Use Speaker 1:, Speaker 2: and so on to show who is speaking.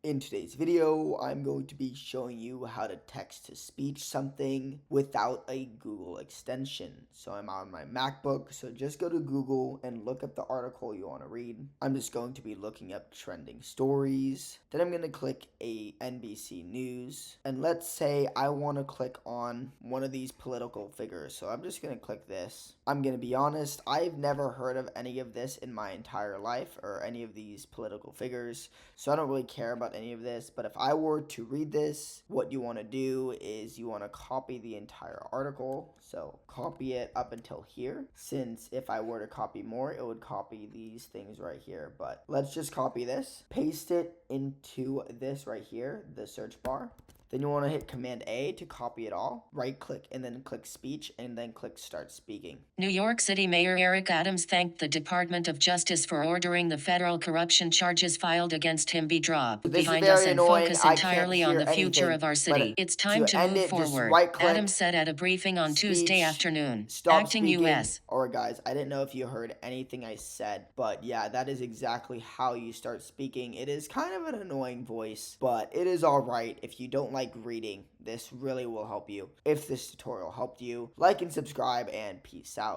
Speaker 1: In today's video, I'm going to be showing you how to text-to-speech something without a Google extension. So I'm on my MacBook, so just go to Google and look up the article you want to read. I'm just going to be looking up trending stories. Then I'm going to click a NBC News. And let's say I want to click on one of these political figures. So I'm just going to click this. I'm going to be honest, I've never heard of any of this in my entire life or any of these political figures. So I don't really care about any of this, but if I were to read this, what you want to do is you want to copy the entire article. So copy it up until here, since if I were to copy more, it would copy these things right here. But let's just copy this, paste it into this right here, the search bar. Then you want to hit Command A to copy it all. Right click and then click speech and then click start speaking.
Speaker 2: New York City Mayor Eric Adams thanked the Department of Justice for ordering the federal corruption charges filed against him be dropped behind us and focus entirely on the future of our city. It's time to move forward, Adams said at a briefing on Tuesday afternoon. Acting U.S.
Speaker 1: Alright guys, I didn't know if you heard anything I said, but yeah, that is exactly how you start speaking. It is kind of an annoying voice, but it is alright. If you don't like reading, this really will help you. If this tutorial helped you, like and subscribe, and peace out.